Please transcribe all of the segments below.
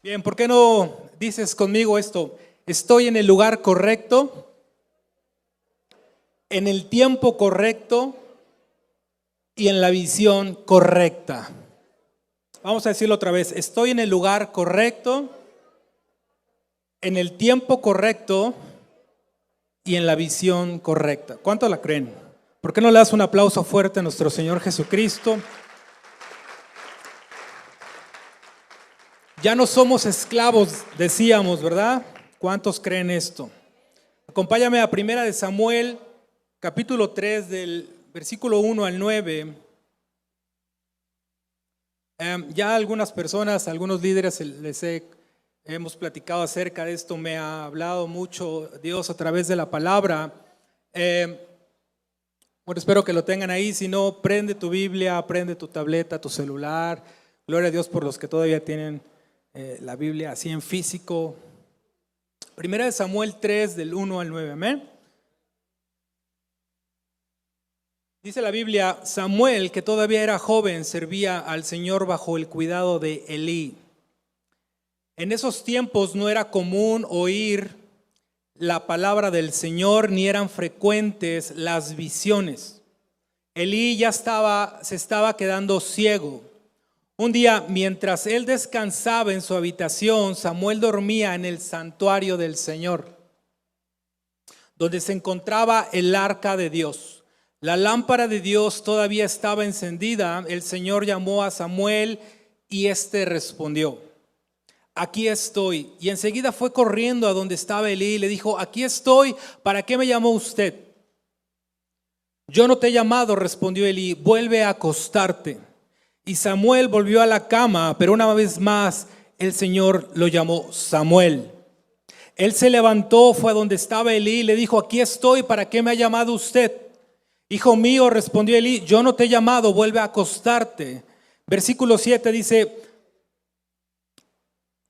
Bien, ¿por qué no dices conmigo esto? Estoy en el lugar correcto, en el tiempo correcto y en la visión correcta. Vamos a decirlo otra vez. Estoy en el lugar correcto, en el tiempo correcto y en la visión correcta. ¿Cuánto la creen? ¿Por qué no le das un aplauso fuerte a nuestro Señor Jesucristo? Ya no somos esclavos, decíamos, ¿verdad? ¿Cuántos creen esto? Acompáñame a 1 de Samuel, capítulo 3, del versículo 1 al 9. Ya algunas personas, algunos líderes hemos platicado acerca de esto, me ha hablado mucho Dios a través de la palabra. Bueno, espero que lo tengan ahí. Si no, prende tu Biblia, prende tu tableta, tu celular. Gloria a Dios por los que todavía tienen la Biblia así en físico. 1 de Samuel 3, del 1 al 9, amén. Dice la Biblia: Samuel, que todavía era joven, servía al Señor bajo el cuidado de Elí. En esos tiempos no era común oír la palabra del Señor, ni eran frecuentes las visiones. Elí se estaba quedando ciego. Un día, mientras él descansaba en su habitación, Samuel dormía en el santuario del Señor, donde se encontraba el arca de Dios. La lámpara de Dios todavía estaba encendida. El Señor llamó a Samuel y éste respondió: aquí estoy. Y enseguida fue corriendo a donde estaba Elí y le dijo: aquí estoy, ¿para qué me llamó usted? Yo no te he llamado, respondió Elí, vuelve a acostarte. Y Samuel volvió a la cama, pero una vez más el Señor lo llamó Samuel. Él se levantó, fue a donde estaba Elí y le dijo: aquí estoy, ¿para qué me ha llamado usted? Hijo mío, respondió Elí, yo no te he llamado, vuelve a acostarte. Versículo 7 dice: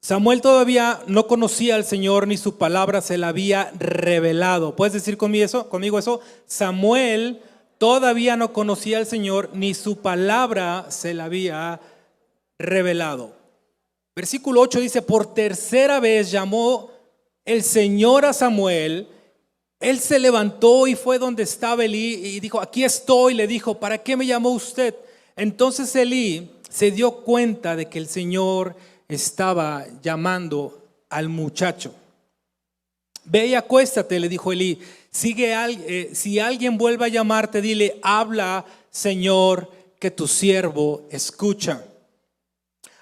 Samuel todavía no conocía al Señor, ni su palabra se le había revelado. ¿Puedes decir conmigo eso? Samuel todavía no conocía al Señor, ni su palabra se le había revelado. Versículo 8 dice: por tercera vez llamó el Señor a Samuel. Él se levantó y fue donde estaba Elí y dijo: aquí estoy. Le dijo: ¿para qué me llamó usted? Entonces Elí se dio cuenta de que el Señor estaba llamando al muchacho. Ve y acuéstate, le dijo Elí. Si alguien vuelve a llamarte, dile: habla, Señor, que tu siervo escucha.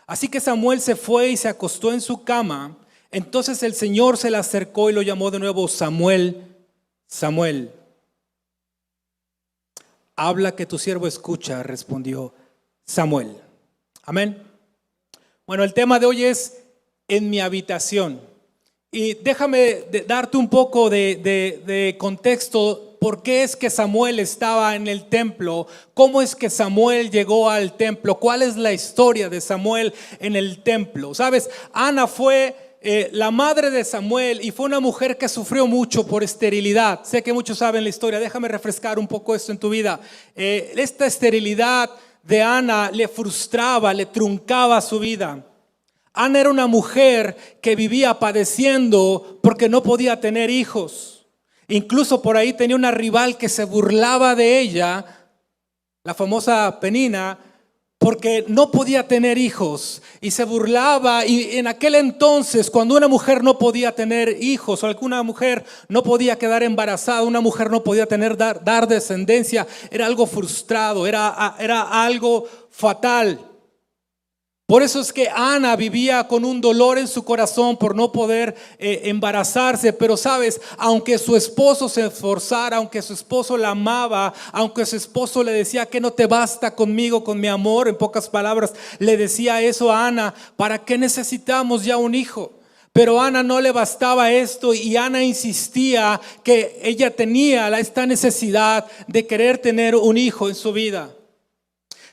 Así que Samuel se fue y se acostó en su cama. Entonces el Señor se le acercó y lo llamó de nuevo: Samuel, Samuel. Habla, que tu siervo escucha, respondió Samuel. Amén. Bueno, el tema de hoy es en mi habitación. Y déjame darte un poco de contexto. ¿Por qué es que Samuel estaba en el templo? ¿Cómo es que Samuel llegó al templo? ¿Cuál es la historia de Samuel en el templo? ¿Sabes? Ana fue la madre de Samuel y fue una mujer que sufrió mucho por esterilidad. Sé que muchos saben la historia. Déjame refrescar un poco esto en tu vida. Esta esterilidad de Ana le frustraba, le truncaba su vida. Ana era una mujer que vivía padeciendo porque no podía tener hijos. Incluso por ahí tenía una rival que se burlaba de ella, la famosa Penina, porque no podía tener hijos y se burlaba. Y en aquel entonces, cuando una mujer no podía tener hijos, o alguna mujer no podía quedar embarazada, una mujer no podía dar descendencia, era algo frustrado, era algo fatal. Por eso es que Ana vivía con un dolor en su corazón por no poder embarazarse. Pero sabes, aunque su esposo se esforzara, aunque su esposo la amaba, aunque su esposo le decía que no te basta conmigo, con mi amor, en pocas palabras le decía eso a Ana: ¿para qué necesitamos ya un hijo? Pero a Ana no le bastaba esto y Ana insistía que ella tenía esta necesidad de querer tener un hijo en su vida.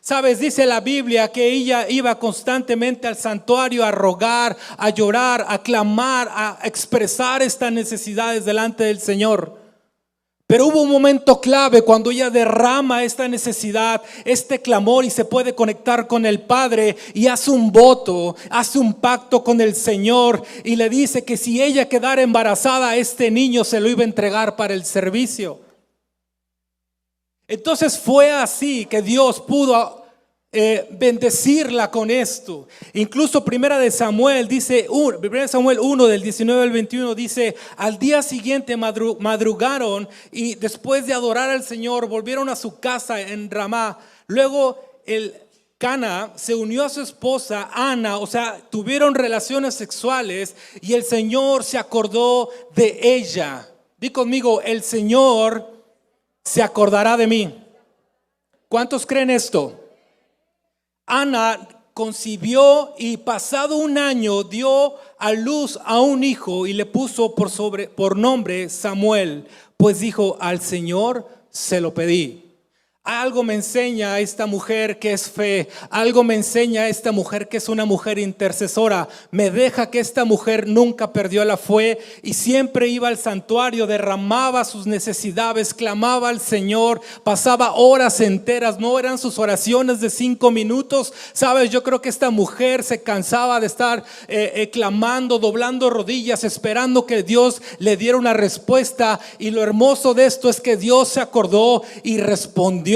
Sabes, dice la Biblia que ella iba constantemente al santuario a rogar, a llorar, a clamar, a expresar estas necesidades delante del Señor. Pero hubo un momento clave cuando ella derrama esta necesidad, este clamor, y se puede conectar con el Padre y hace un voto, hace un pacto con el Señor y le dice que si ella quedara embarazada, este niño se lo iba a entregar para el servicio. Entonces fue así que Dios pudo bendecirla con esto. Incluso Primera de Samuel dice, Primera de Samuel 1 del 19 al 21 dice: al día siguiente madrugaron y después de adorar al Señor volvieron a su casa en Ramá. Luego el Cana se unió a su esposa Ana, o sea, tuvieron relaciones sexuales y el Señor se acordó de ella. Di conmigo: el Señor se acordará de mí. ¿Cuántos creen esto? Ana concibió y pasado un año dio a luz a un hijo y le puso por nombre Samuel, pues dijo: al Señor se lo pedí. Algo me enseña a esta mujer que es fe, algo me enseña a esta mujer que es una mujer intercesora. Me deja que esta mujer nunca perdió la fe y siempre iba al santuario, derramaba sus necesidades, clamaba al Señor, pasaba horas enteras. No eran sus oraciones de 5 minutos. Sabes, yo creo que esta mujer se cansaba de estar clamando, doblando rodillas, esperando que Dios le diera una respuesta. Y lo hermoso de esto es que Dios se acordó y respondió.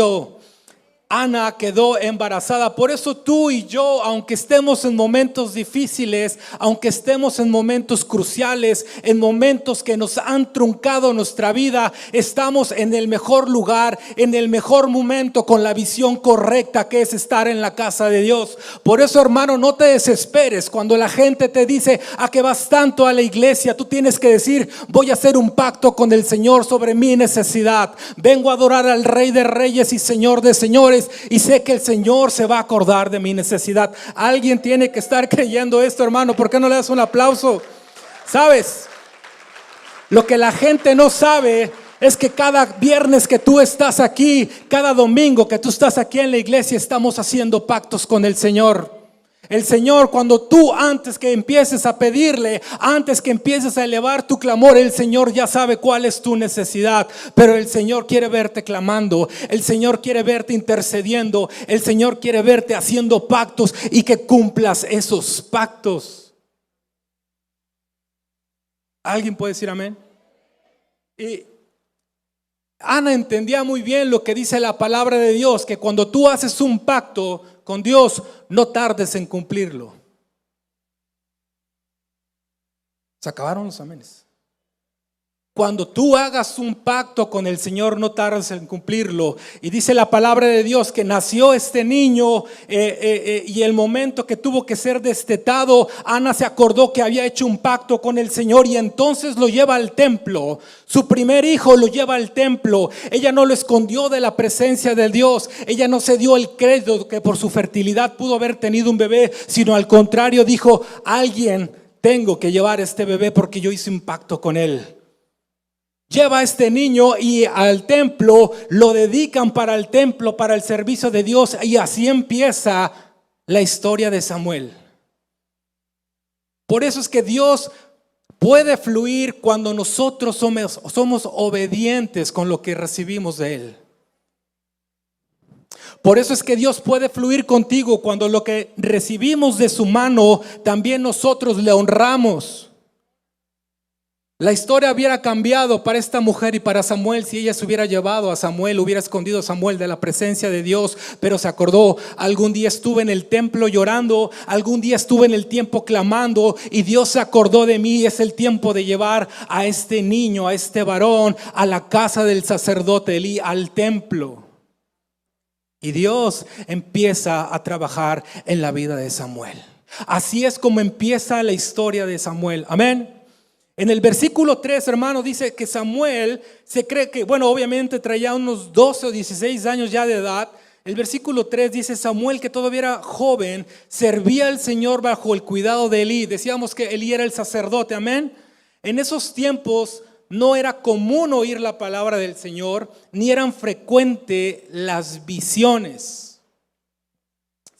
Ana quedó embarazada. Por eso tú y yo, aunque estemos en momentos difíciles, aunque estemos en momentos cruciales, en momentos que nos han truncado nuestra vida, estamos en el mejor lugar, en el mejor momento, con la visión correcta, que es estar en la casa de Dios. Por eso, hermano, no te desesperes cuando la gente te dice: ¿a qué vas tanto a la iglesia? Tú tienes que decir: voy a hacer un pacto con el Señor sobre mi necesidad. Vengo a adorar al Rey de Reyes y Señor de Señores, y sé que el Señor se va a acordar de mi necesidad. Alguien tiene que estar creyendo esto, hermano. ¿Por qué no le das un aplauso? ¿Sabes? Lo que la gente no sabe es que cada viernes que tú estás aquí, cada domingo que tú estás aquí en la iglesia, estamos haciendo pactos con el Señor. El Señor, cuando tú, antes que empieces a pedirle, antes que empieces a elevar tu clamor, el Señor ya sabe cuál es tu necesidad. Pero el Señor quiere verte clamando, el Señor quiere verte intercediendo, el Señor quiere verte haciendo pactos y que cumplas esos pactos. ¿Alguien puede decir amén? Y Ana entendía muy bien lo que dice la palabra de Dios, que cuando tú haces un pacto con Dios, no tardes en cumplirlo. Se acabaron los amenes. Cuando tú hagas un pacto con el Señor, no tardes en cumplirlo. Y dice la palabra de Dios que nació este niño y el momento que tuvo que ser destetado, Ana se acordó que había hecho un pacto con el Señor y entonces lo lleva al templo. Su primer hijo lo lleva al templo. Ella no lo escondió de la presencia de Dios. Ella no se dio el crédito que por su fertilidad pudo haber tenido un bebé, sino al contrario dijo: alguien tengo que llevar este bebé porque yo hice un pacto con él. Lleva a este niño y al templo, lo dedican para el templo, para el servicio de Dios, y así empieza la historia de Samuel. Por eso es que Dios puede fluir cuando nosotros somos obedientes con lo que recibimos de Él. Por eso es que Dios puede fluir contigo cuando lo que recibimos de su mano también nosotros le honramos. La historia hubiera cambiado para esta mujer y para Samuel si ella se hubiera llevado a Samuel, hubiera escondido a Samuel de la presencia de Dios, pero se acordó: algún día estuve en el templo llorando, algún día estuve en el tiempo clamando y Dios se acordó de mí. Es el tiempo de llevar a este niño, a este varón, a la casa del sacerdote Elí, al templo. Y Dios empieza a trabajar en la vida de Samuel. Así es como empieza la historia de Samuel. Amén. En el versículo 3, hermano, dice que Samuel se cree que, bueno, obviamente traía unos 12 o 16 años ya de edad. El versículo 3 dice: Samuel, que todavía era joven, servía al Señor bajo el cuidado de Elí. Decíamos que Elí era el sacerdote, amén. En esos tiempos no era común oír la palabra del Señor, ni eran frecuentes las visiones.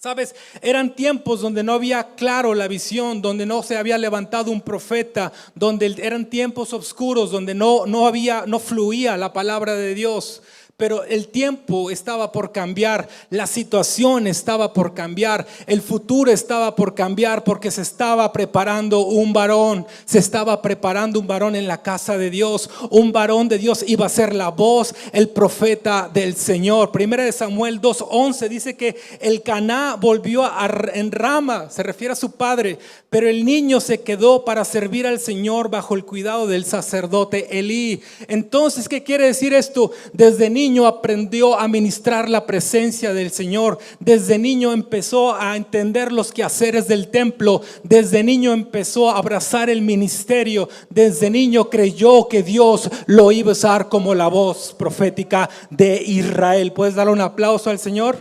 Sabes, eran tiempos donde no había claro la visión, donde no se había levantado un profeta, donde eran tiempos oscuros, donde no fluía la palabra de Dios. Pero el tiempo estaba por cambiar, la situación estaba por cambiar, el futuro estaba por cambiar, porque se estaba preparando un varón en la casa de Dios. Un varón de Dios iba a ser la voz, el profeta del Señor. Primera de Samuel 2:11 dice que el Caná volvió en Rama, se refiere a su padre, pero el niño se quedó para servir al Señor bajo el cuidado del sacerdote Elí. Entonces, ¿qué quiere decir esto? Desde niño aprendió a ministrar la presencia del Señor. Desde niño empezó a entender los quehaceres del templo. Desde niño empezó a abrazar el ministerio. Desde niño creyó que Dios lo iba a usar como la voz profética de Israel. ¿Puedes darle un aplauso al Señor?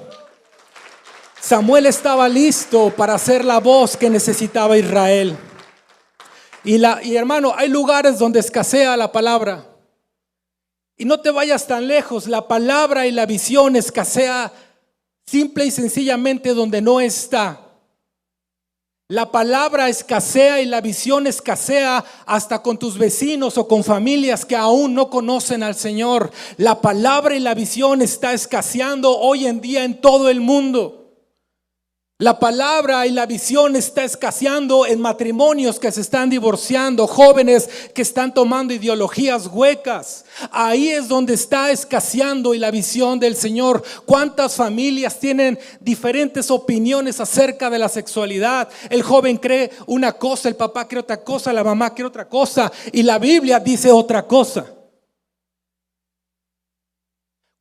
Samuel estaba listo para ser la voz que necesitaba Israel. Y hermano, hay lugares donde escasea la palabra. Y no te vayas tan lejos, la palabra y la visión escasea simple y sencillamente donde no está. La palabra escasea y la visión escasea hasta con tus vecinos o con familias que aún no conocen al Señor. La palabra y la visión está escaseando hoy en día en todo el mundo. La palabra y la visión está escaseando en matrimonios que se están divorciando, jóvenes que están tomando ideologías huecas. Ahí es donde está escaseando y la visión del Señor. ¿Cuántas familias tienen diferentes opiniones acerca de la sexualidad? El joven cree una cosa, el papá cree otra cosa, la mamá cree otra cosa y la Biblia dice otra cosa.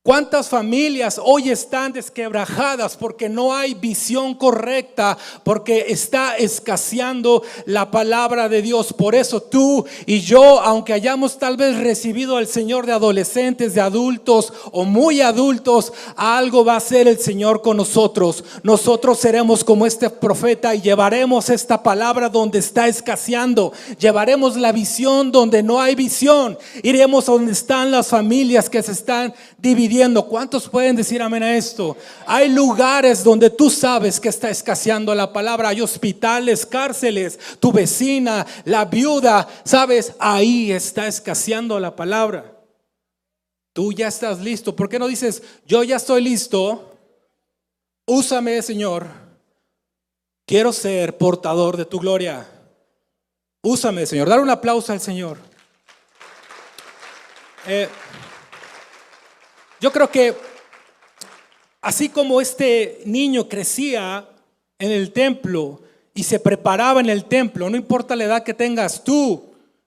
¿Cuántas familias hoy están desquebrajadas porque no hay visión correcta, porque está escaseando la palabra de Dios? Por eso tú y yo, aunque hayamos tal vez recibido al Señor de adolescentes, de adultos o muy adultos, algo va a hacer el Señor con nosotros. Nosotros seremos como este profeta y llevaremos esta palabra donde está escaseando. Llevaremos la visión donde no hay visión. Iremos donde están las familias que se están dividiendo. ¿Cuántos pueden decir amén a esto? Hay lugares donde tú sabes que está escaseando la palabra. Hay hospitales, cárceles, tu vecina, la viuda, sabes, ahí está escaseando la palabra. Tú ya estás listo. ¿Por qué no dices, yo ya estoy listo? Úsame, Señor. Quiero ser portador de tu gloria. Úsame, Señor. Dar un aplauso al Señor. Yo creo que así como este niño crecía en el templo y se preparaba en el templo, no importa la edad que tengas tú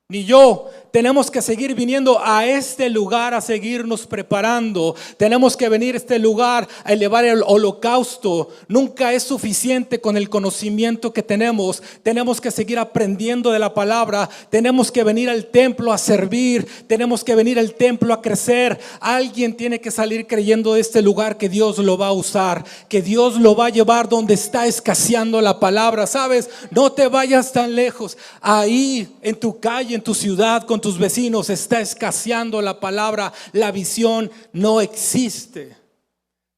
ni yo, tenemos que seguir viniendo a este lugar a seguirnos preparando. Tenemos que venir a este lugar a elevar el holocausto. Nunca es suficiente con el conocimiento que tenemos. Tenemos que seguir aprendiendo de la palabra. Tenemos que venir al templo a servir. Tenemos que venir al templo a crecer. Alguien tiene que salir creyendo de este lugar que Dios lo va a usar, que Dios lo va a llevar donde está escaseando la palabra. ¿Sabes? No te vayas tan lejos. Ahí en tu calle, en tu ciudad, con tus vecinos está escaseando la palabra, la visión no existe.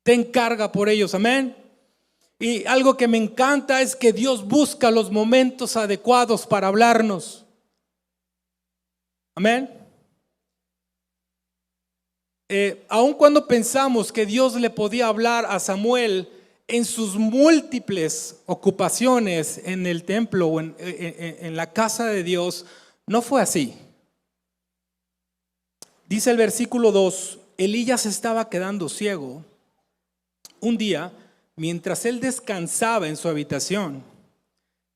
Te encarga por ellos, amén. Y algo que me encanta es que Dios busca los momentos adecuados para hablarnos, amén. Aun cuando pensamos que Dios le podía hablar a Samuel en sus múltiples ocupaciones en el templo o en la casa de Dios, no fue así. Dice el versículo 2, Elías estaba quedando ciego. Un día, mientras él descansaba en su habitación,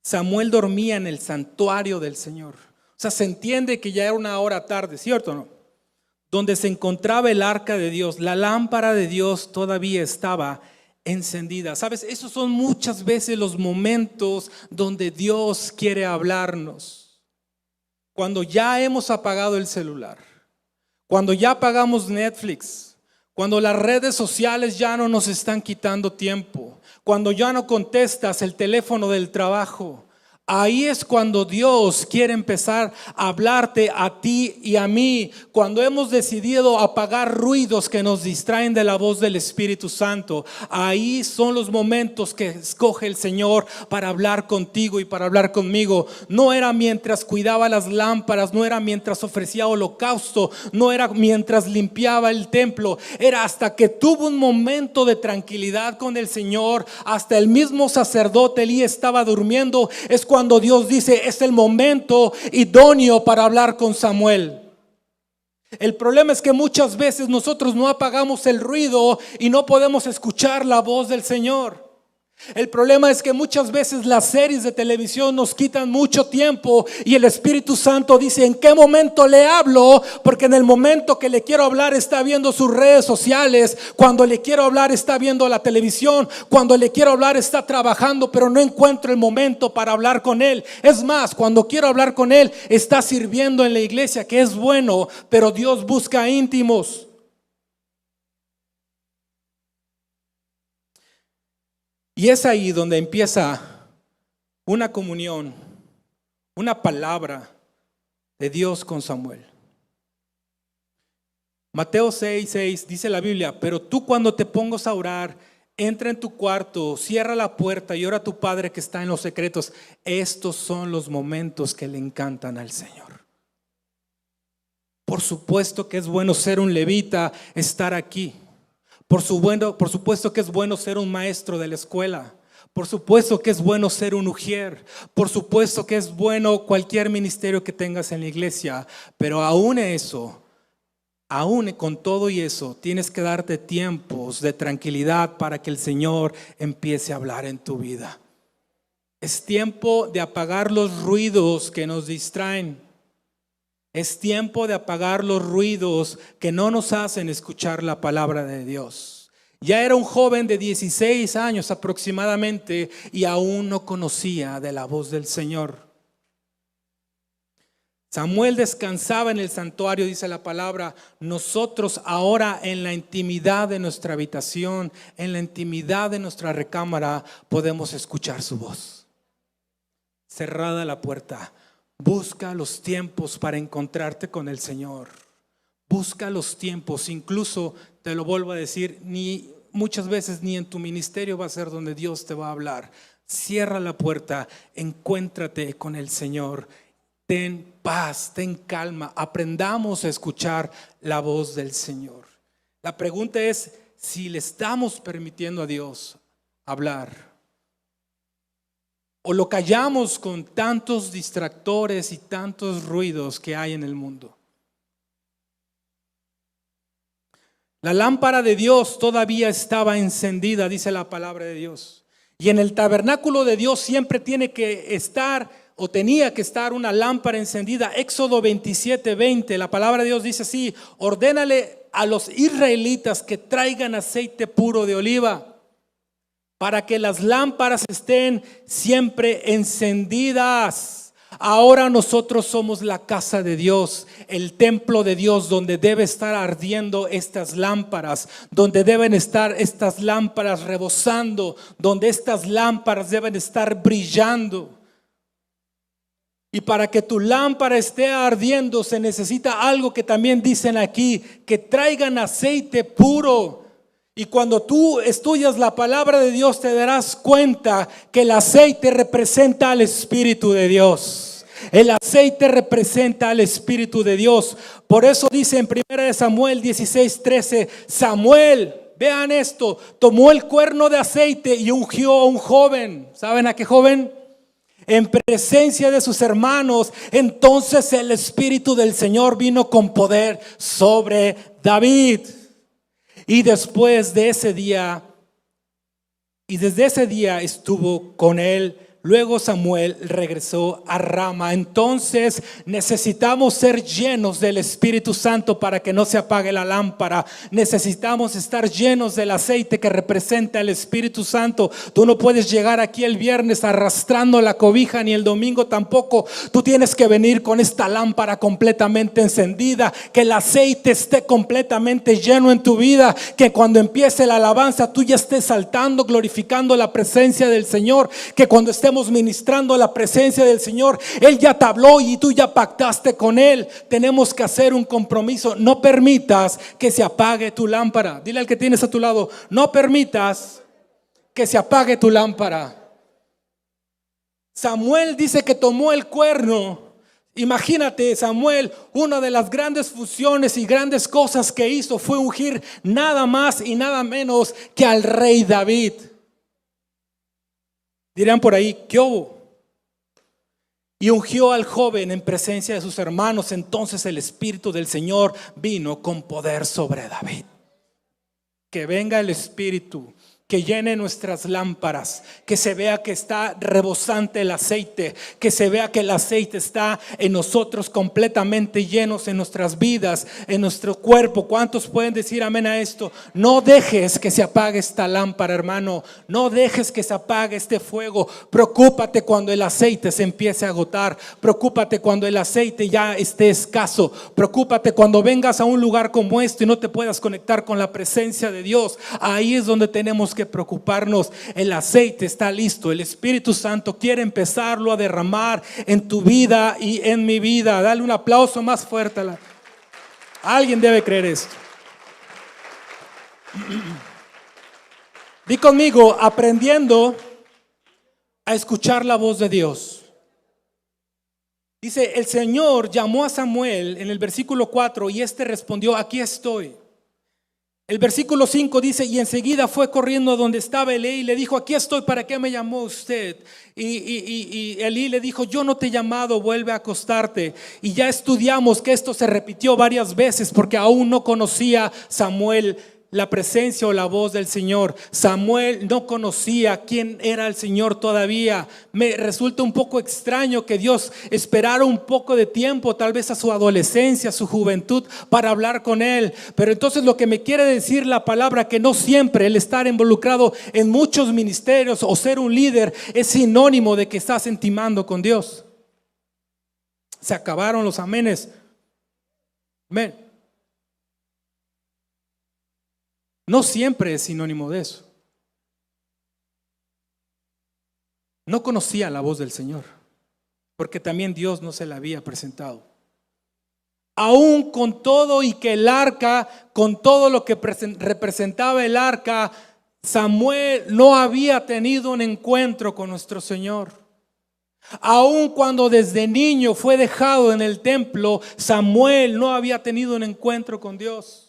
Samuel dormía en el santuario del Señor. O sea, se entiende que ya era una hora tarde, ¿cierto o no? Donde se encontraba el arca de Dios, la lámpara de Dios todavía estaba encendida. ¿Sabes? Esos son muchas veces los momentos donde Dios quiere hablarnos. Cuando ya hemos apagado el celular, cuando ya apagamos Netflix, cuando las redes sociales ya no nos están quitando tiempo, cuando ya no contestas el teléfono del trabajo, Ahí es cuando Dios quiere empezar a hablarte a ti y a mí, cuando hemos decidido apagar ruidos que nos distraen de la voz del Espíritu Santo. Ahí son los momentos que escoge el Señor para hablar contigo y para hablar conmigo. No era mientras cuidaba las lámparas, no era mientras ofrecía holocausto, no era mientras limpiaba el templo, era hasta que tuvo un momento de tranquilidad con el Señor. Hasta el mismo sacerdote Elí estaba durmiendo. Es cuando Dios dice: es el momento idóneo para hablar con Samuel. El problema es que muchas veces nosotros no apagamos el ruido y no podemos escuchar la voz del Señor. El problema es que muchas veces las series de televisión nos quitan mucho tiempo y el Espíritu Santo dice: ¿en qué momento le hablo? Porque en el momento que le quiero hablar está viendo sus redes sociales, cuando le quiero hablar está viendo la televisión, cuando le quiero hablar está trabajando, pero no encuentro el momento para hablar con él. Es más, cuando quiero hablar con él está sirviendo en la iglesia, que es bueno, pero Dios busca íntimos. Y es ahí donde empieza una comunión, una palabra de Dios con Samuel. Mateo 6:6 dice la Biblia: pero tú, cuando te pongas a orar, entra en tu cuarto, cierra la puerta y ora a tu Padre que está en los secretos. Estos son los momentos que le encantan al Señor. Por supuesto que es bueno ser un levita, estar aquí. Por supuesto que es bueno ser un maestro de la escuela. Por supuesto que es bueno ser un ujier. Por supuesto que es bueno cualquier ministerio que tengas en la iglesia. Pero aún con todo y eso, tienes que darte tiempos de tranquilidad para que el Señor empiece a hablar en tu vida. Es tiempo de apagar los ruidos que nos distraen. Es tiempo de apagar los ruidos que no nos hacen escuchar la palabra de Dios. Ya era un joven de 16 años aproximadamente y aún no conocía de la voz del Señor. Samuel descansaba en el santuario, dice la palabra. Nosotros ahora, en la intimidad de nuestra habitación, en la intimidad de nuestra recámara, podemos escuchar su voz. Cerrada la puerta. Busca los tiempos para encontrarte con el Señor. Busca los tiempos. Incluso, te lo vuelvo a decir, muchas veces ni en tu ministerio va a ser donde Dios te va a hablar. Cierra la puerta, encuéntrate con el Señor. Ten paz, ten calma. Aprendamos a escuchar la voz del Señor. La pregunta es si le estamos permitiendo a Dios hablar. O lo callamos con tantos distractores y tantos ruidos que hay en el mundo. La lámpara de Dios todavía estaba encendida, dice la palabra de Dios. Y en el tabernáculo de Dios siempre tiene que estar, o tenía que estar, una lámpara encendida. Éxodo 27:20, la palabra de Dios dice así: ordénale a los israelitas que traigan aceite puro de oliva, para que las lámparas estén siempre encendidas. Ahora nosotros somos la casa de Dios, el templo de Dios, donde debe estar ardiendo estas lámparas, donde deben estar estas lámparas rebosando, donde estas lámparas deben estar brillando. Y para que tu lámpara esté ardiendo se necesita algo que también dicen aquí: que traigan aceite puro. Y cuando tú estudias la palabra de Dios te darás cuenta que el aceite representa al Espíritu de Dios. El aceite representa al Espíritu de Dios. Por eso dice en 1 Samuel 16:13, Samuel, vean esto, tomó el cuerno de aceite y ungió a un joven. ¿Saben a qué joven? En presencia de sus hermanos. Entonces el Espíritu del Señor vino con poder sobre David. Y después de ese día, y desde ese día estuvo con él. Luego Samuel regresó a Rama. Entonces necesitamos ser llenos del Espíritu Santo para que no se apague la lámpara. Necesitamos estar llenos del aceite que representa el Espíritu Santo. Tú no puedes llegar aquí el viernes arrastrando la cobija, ni el domingo tampoco. Tú tienes que venir con esta lámpara completamente encendida, que el aceite esté completamente lleno en tu vida, que cuando empiece la alabanza tú ya estés saltando, glorificando la presencia del Señor, que cuando estemos estemos ministrando a la presencia del Señor, Él ya te habló y tú ya pactaste con Él. Tenemos que hacer un compromiso. No permitas que se apague tu lámpara. Dile al que tienes a tu lado, no permitas que se apague tu lámpara. Samuel dice que tomó el cuerno. Imagínate, Samuel, una de las grandes funciones y grandes cosas que hizo fue ungir nada más y nada menos que al rey David. Dirán por ahí, ¿qué hubo? Y ungió al joven en presencia de sus hermanos. Entonces el Espíritu del Señor vino con poder sobre David. Que venga el Espíritu, que llene nuestras lámparas, que se vea que está rebosante el aceite, que se vea que el aceite está en nosotros completamente llenos, en nuestras vidas, en nuestro cuerpo. ¿Cuántos pueden decir amén a esto? No dejes que se apague esta lámpara, hermano. No dejes que se apague este fuego. Preocúpate cuando el aceite se empiece a agotar. Preocúpate cuando el aceite ya esté escaso. Preocúpate cuando vengas a un lugar como este y no te puedas conectar con la presencia de Dios. Ahí es donde tenemos que preocuparnos. El aceite está listo. El Espíritu Santo quiere empezarlo a derramar en tu vida y en mi vida. Dale un aplauso más fuerte. Alguien debe creer esto. Di conmigo, aprendiendo a escuchar la voz de Dios. Dice, el Señor llamó a Samuel en el versículo 4 y este respondió, aquí estoy. El versículo 5 dice, y enseguida fue corriendo a donde estaba Elí y le dijo, aquí estoy, ¿para qué me llamó usted? Y Elí le dijo, yo no te he llamado, vuelve a acostarte. Y ya estudiamos que esto se repitió varias veces porque aún no conocía Samuel la presencia o la voz del Señor. Samuel no conocía quién era el Señor todavía. Me resulta un poco extraño que Dios esperara un poco de tiempo, tal vez a su adolescencia, a su juventud, para hablar con él. Pero entonces lo que me quiere decir la palabra, que no siempre el estar involucrado en muchos ministerios o ser un líder es sinónimo de que estás intimando con Dios. Se acabaron los amenes. Amén. No siempre es sinónimo de eso. No conocía la voz del Señor, porque también Dios no se la había presentado. Aún con todo y que el arca, con todo lo que representaba el arca, Samuel no había tenido un encuentro con nuestro Señor. Aún cuando desde niño fue dejado en el templo, Samuel no había tenido un encuentro con Dios.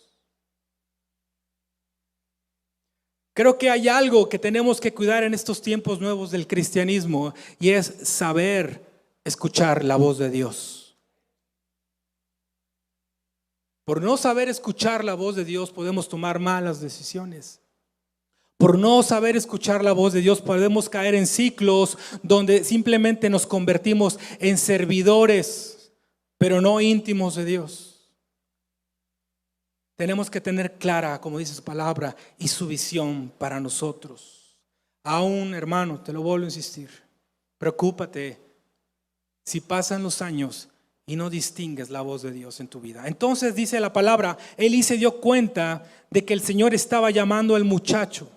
Creo que hay algo que tenemos que cuidar en estos tiempos nuevos del cristianismo y es saber escuchar la voz de Dios. Por no saber escuchar la voz de Dios podemos tomar malas decisiones. Por no saber escuchar la voz de Dios podemos caer en ciclos donde simplemente nos convertimos en servidores, pero no íntimos de Dios. Tenemos que tener clara, como dice su palabra, y su visión para nosotros. Aún, hermano, te lo vuelvo a insistir, preocúpate si pasan los años y no distingues la voz de Dios en tu vida. Entonces dice la palabra, Elí se dio cuenta de que el Señor estaba llamando al muchacho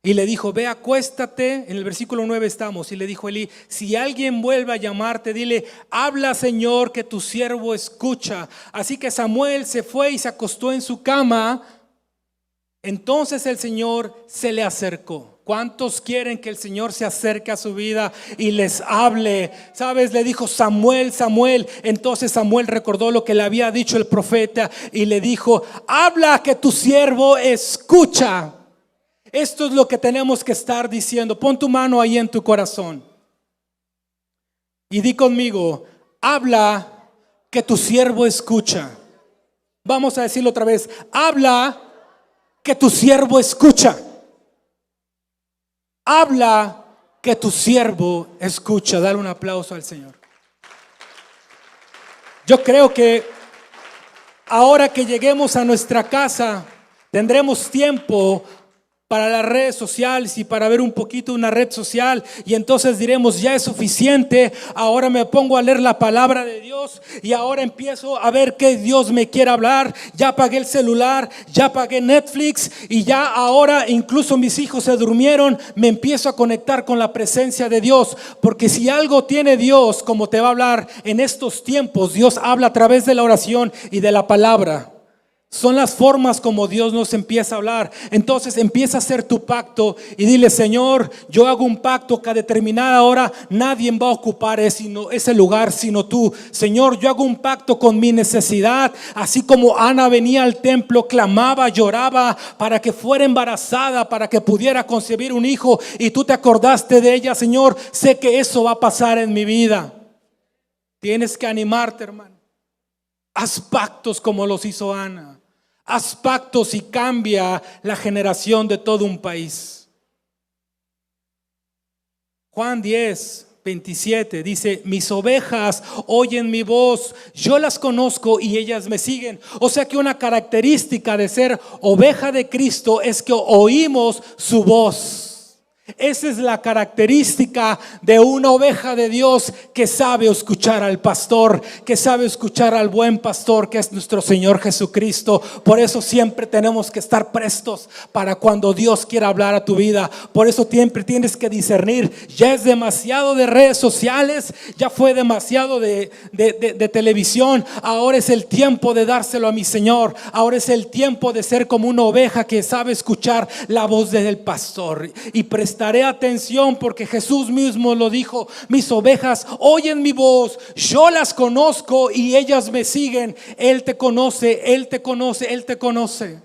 y le dijo, ve, acuéstate. En el versículo 9 estamos. Y le dijo Elí, si alguien vuelve a llamarte, dile, habla, Señor, que tu siervo escucha. Así que Samuel se fue y se acostó en su cama. Entonces el Señor se le acercó. ¿Cuántos quieren que el Señor se acerque a su vida y les hable? ¿Sabes? Le dijo, Samuel, Samuel. Entonces Samuel recordó lo que le había dicho el profeta y le dijo, habla, que tu siervo escucha. Esto es lo que tenemos que estar diciendo. Pon tu mano ahí en tu corazón y di conmigo, habla, que tu siervo escucha. Vamos a decirlo otra vez, habla, que tu siervo escucha. Habla, que tu siervo escucha. Dale un aplauso al Señor. Yo creo que ahora que lleguemos a nuestra casa tendremos tiempo para las redes sociales y para ver un poquito una red social, y entonces diremos, ya es suficiente, ahora me pongo a leer la palabra de Dios. Dios y ahora empiezo a ver que Dios me quiere hablar. Ya apagué el celular, ya apagué Netflix y ya ahora incluso mis hijos se durmieron. Me empiezo a conectar con la presencia de Dios, porque si algo tiene Dios, como te va a hablar en estos tiempos, Dios habla a través de la oración y de la palabra. Son las formas como Dios nos empieza a hablar. Entonces empieza a hacer tu pacto y dile: Señor, yo hago un pacto que a determinada hora nadie va a ocupar ese lugar sino tú. Señor, yo hago un pacto con mi necesidad. Así como Ana venía al templo, clamaba, lloraba para que fuera embarazada, para que pudiera concebir un hijo, y tú te acordaste de ella. Señor, sé que eso va a pasar en mi vida. Tienes que animarte, hermano. Haz pactos como los hizo Ana. Haz pactos y cambia la generación de todo un país. Juan 10:27 dice: mis ovejas oyen mi voz, yo las conozco y ellas me siguen. O sea que una característica de ser oveja de Cristo es que oímos su voz. Esa es la característica de una oveja de Dios, que sabe escuchar al pastor, que sabe escuchar al buen pastor, que es nuestro Señor Jesucristo. Por eso siempre tenemos que estar prestos para cuando Dios quiera hablar a tu vida. Por eso siempre tienes que discernir. Ya es demasiado de redes sociales, ya fue demasiado de televisión. Ahora es el tiempo de dárselo a mi Señor. Ahora es el tiempo de ser como una oveja que sabe escuchar la voz del pastor. Y prestaré atención, porque Jesús mismo lo dijo: mis ovejas oyen mi voz, yo las conozco y ellas me siguen. Él te conoce, Él te conoce, Él te conoce.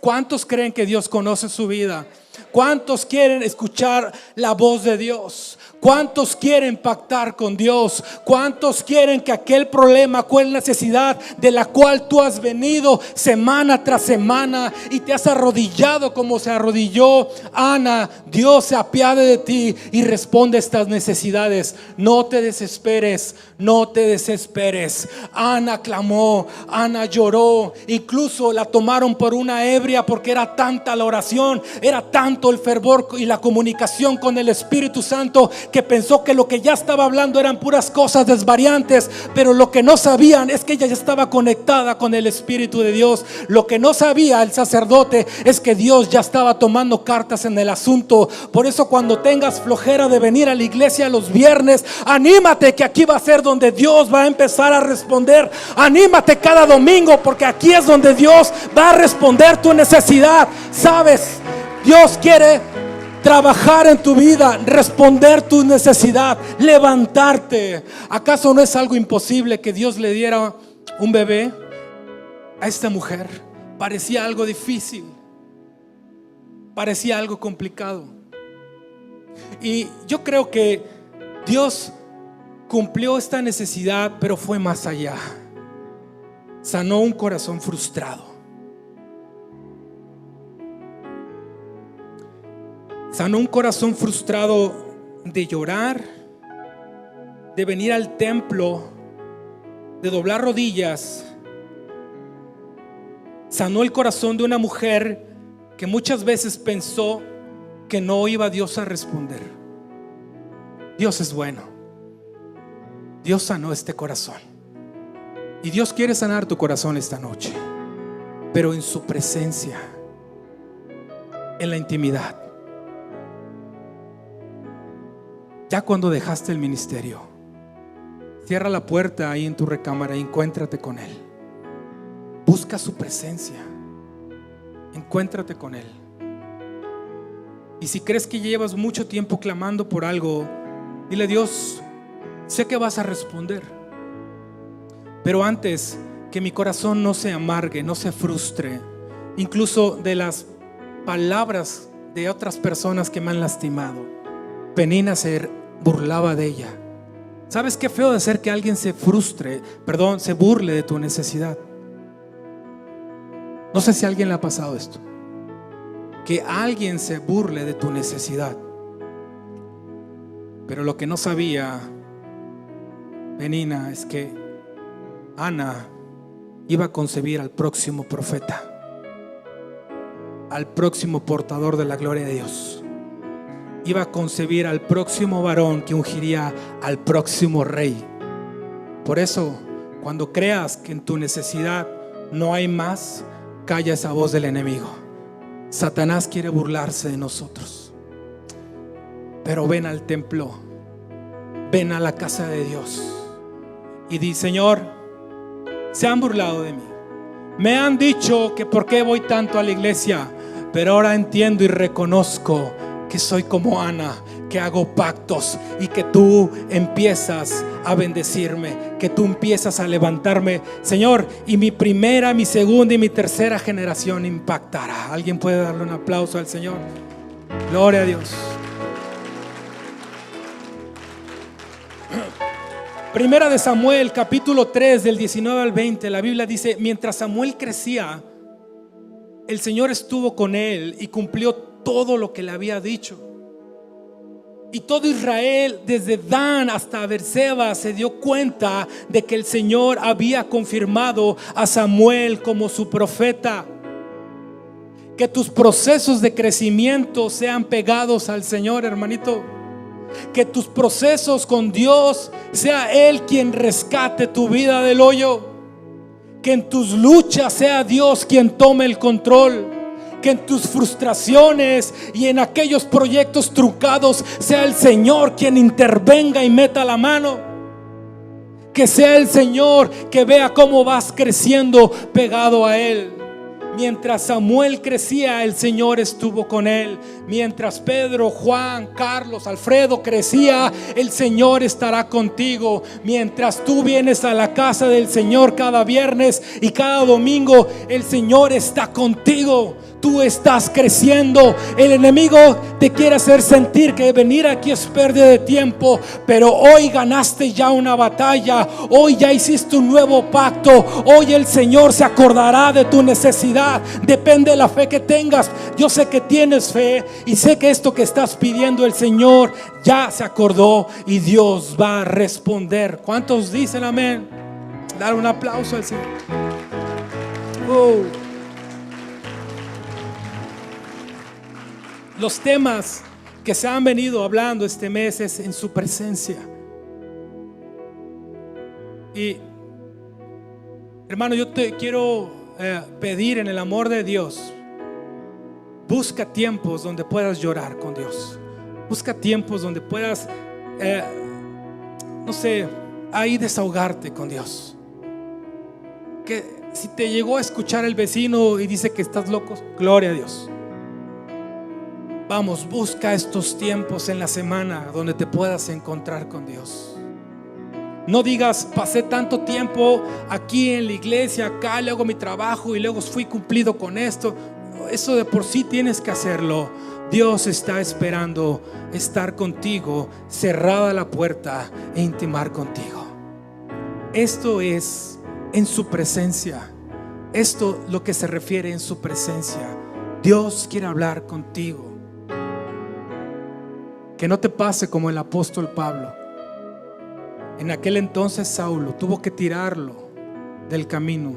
¿Cuántos creen que Dios conoce su vida? ¿Cuántos quieren escuchar la voz de Dios? ¿Cuántos quieren pactar con Dios? ¿Cuántos quieren que aquel problema, aquella necesidad de la cual tú has venido semana tras semana y te has arrodillado como se arrodilló Ana, Dios se apiade de ti y responde a estas necesidades? No te desesperes, no te desesperes. Ana clamó, Ana lloró, incluso la tomaron por una ebria, porque era tanta la oración, era tanto el fervor y la comunicación con el Espíritu Santo, que pensó que lo que ya estaba hablando eran puras cosas desvariantes. Pero lo que no sabían es que ella ya estaba conectada con el Espíritu de Dios. Lo que no sabía el sacerdote es que Dios ya estaba tomando cartas en el asunto. Por eso, cuando tengas flojera de venir a la iglesia los viernes, anímate, que aquí va a ser donde Dios va a empezar a responder. Anímate cada domingo, porque aquí es donde Dios va a responder tu necesidad. ¿Sabes? Dios quiere trabajar en tu vida, responder tu necesidad, levantarte. ¿Acaso no es algo imposible que Dios le diera un bebé a esta mujer? Parecía algo difícil, parecía algo complicado. Y yo creo que Dios cumplió esta necesidad, pero fue más allá. Sanó un corazón frustrado. Sanó un corazón frustrado de llorar, de venir al templo, de doblar rodillas. Sanó el corazón de una mujer que muchas veces pensó que no iba Dios a responder. Dios es bueno. Dios sanó este corazón. Y Dios quiere sanar tu corazón esta noche, pero en su presencia, en la intimidad. Ya cuando dejaste el ministerio, cierra la puerta ahí en tu recámara y encuéntrate con Él. Busca su presencia, encuéntrate con Él. Y si crees que llevas mucho tiempo clamando por algo, dile: Dios, sé que vas a responder, pero antes, que mi corazón no se amargue, no se frustre, incluso de las palabras de otras personas que me han lastimado. Penina se burlaba de ella. ¿Sabes qué feo de hacer que alguien se burle de tu necesidad? No sé si a alguien le ha pasado esto, que alguien se burle de tu necesidad. Pero lo que no sabía Penina es que Ana iba a concebir al próximo profeta, al próximo portador de la gloria de Dios. Iba a concebir al próximo varón que ungiría al próximo rey. Por eso Cuando creas que en tu necesidad no hay más, calla esa voz del enemigo. Satanás quiere burlarse de nosotros. Pero ven al templo, ven a la casa de Dios y di: Señor, se han burlado de mí, me han dicho que por qué voy tanto a la iglesia, pero ahora entiendo y reconozco que soy como Ana, que hago pactos y que tú empiezas a bendecirme, que tú empiezas a levantarme, Señor, y mi primera, mi segunda y mi tercera generación impactará. ¿Alguien puede darle un aplauso al Señor? Gloria a Dios. Primera de Samuel, capítulo 3, del 19 al 20, la Biblia dice: mientras Samuel crecía, el Señor estuvo con él y cumplió todo lo que le había dicho. Y todo Israel, desde Dan hasta Beerseba, se dio cuenta de que el Señor había confirmado a Samuel como su profeta. Que tus procesos de crecimiento sean pegados al Señor, hermanito. Que tus procesos con Dios sea Él quien rescate tu vida del hoyo. Que en tus luchas sea Dios quien tome el control. Que en tus frustraciones y en aquellos proyectos truncados sea el Señor quien intervenga y meta la mano. Que sea el Señor que vea cómo vas creciendo pegado a Él. Mientras Samuel crecía, el Señor estuvo con él. Mientras Pedro, Juan, Carlos, Alfredo crecía, el Señor estará contigo. Mientras tú vienes a la casa del Señor cada viernes y cada domingo, el Señor está contigo. Tú estás creciendo. El enemigo te quiere hacer sentir que venir aquí es pérdida de tiempo, pero hoy ganaste ya una batalla. Hoy ya hiciste un nuevo pacto. Hoy el Señor se acordará de tu necesidad. Depende de la fe que tengas. Yo sé que tienes fe y sé que esto que estás pidiendo, el Señor ya se acordó y Dios va a responder. ¿Cuántos dicen amén? Dar un aplauso al Señor. Los temas que se han venido hablando este mes es en su presencia. Y hermano, yo te quiero pedir en el amor de Dios, busca tiempos donde puedas llorar con Dios. Busca tiempos donde puedas no sé, ahí desahogarte con Dios. Que si te llegó a escuchar el vecino y dice que estás loco, gloria a Dios. Vamos, busca estos tiempos en la semana donde te puedas encontrar con Dios. No digas: pasé tanto tiempo aquí en la iglesia, acá le hago mi trabajo y luego fui cumplido con esto. Eso de por sí tienes que hacerlo. Dios está esperando estar contigo, cerrada la puerta e intimar contigo. Esto es en su presencia. Esto lo que se refiere en su presencia. Dios quiere hablar contigo. Que no te pase como el apóstol Pablo. En aquel entonces Saulo tuvo que tirarlo del camino.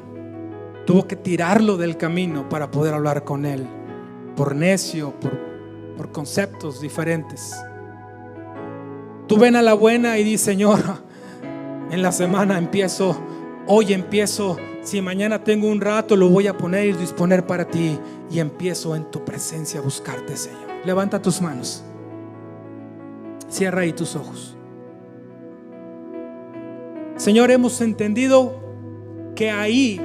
Tuvo que tirarlo del camino para poder hablar con él. Por necio, por conceptos diferentes. Tú ven a la buena y di: Señor, en la semana empiezo, hoy empiezo. Si mañana tengo un rato, lo voy a poner y disponer para ti. Y empiezo en tu presencia a buscarte, Señor. Levanta tus manos. Cierra ahí tus ojos. Señor, hemos entendido que ahí,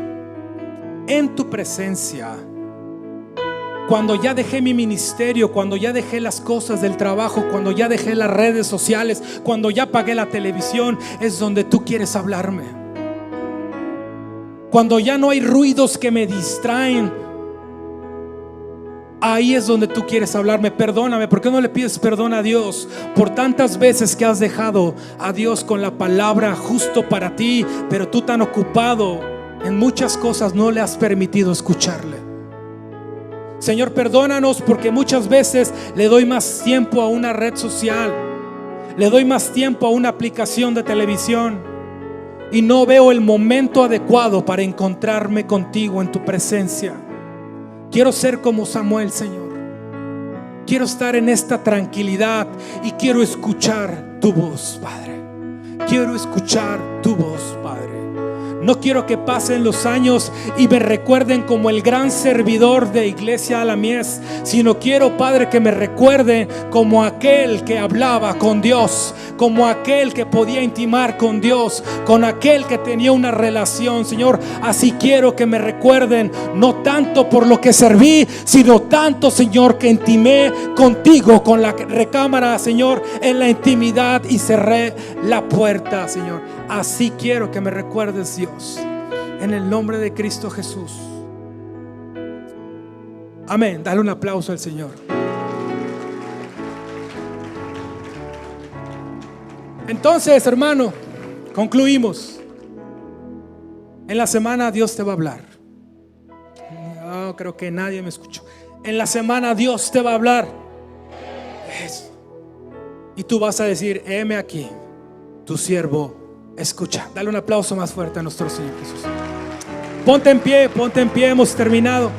en tu presencia, cuando ya dejé mi ministerio, cuando ya dejé las cosas del trabajo, cuando ya dejé las redes sociales, cuando ya apagué la televisión, es donde tú quieres hablarme. Cuando ya no hay ruidos que me distraen, ahí es donde tú quieres hablarme. Perdóname. ¿Por qué no le pides perdón a Dios por tantas veces que has dejado a Dios con la palabra justo para ti, pero tú tan ocupado en muchas cosas no le has permitido escucharle? Señor, perdónanos porque muchas veces le doy más tiempo a una red social, le doy más tiempo a una aplicación de televisión y no veo el momento adecuado para encontrarme contigo en tu presencia. Quiero ser como Samuel, Señor. Quiero estar en esta tranquilidad y quiero escuchar tu voz, Padre. Quiero escuchar tu voz, Padre. No quiero que pasen los años y me recuerden como el gran servidor de Iglesia La Mies, sino quiero, Padre, que me recuerden como aquel que hablaba con Dios, como aquel que podía intimar con Dios, con aquel que tenía una relación, Señor. Así quiero que me recuerden, no tanto por lo que serví, sino tanto, Señor, que intimé contigo, con la recámara, Señor, en la intimidad, y cerré la puerta, Señor. Así quiero que me recuerdes, Dios, en el nombre de Cristo Jesús. Amén. Dale un aplauso al Señor. Entonces, hermano, concluimos. En la semana Dios te va a hablar. No, creo que nadie me escuchó. En la semana Dios te va a hablar. Eso. Y tú vas a decir: heme aquí, tu siervo escucha. Dale un aplauso más fuerte a nuestro Señor Jesús. Ponte en pie, hemos terminado.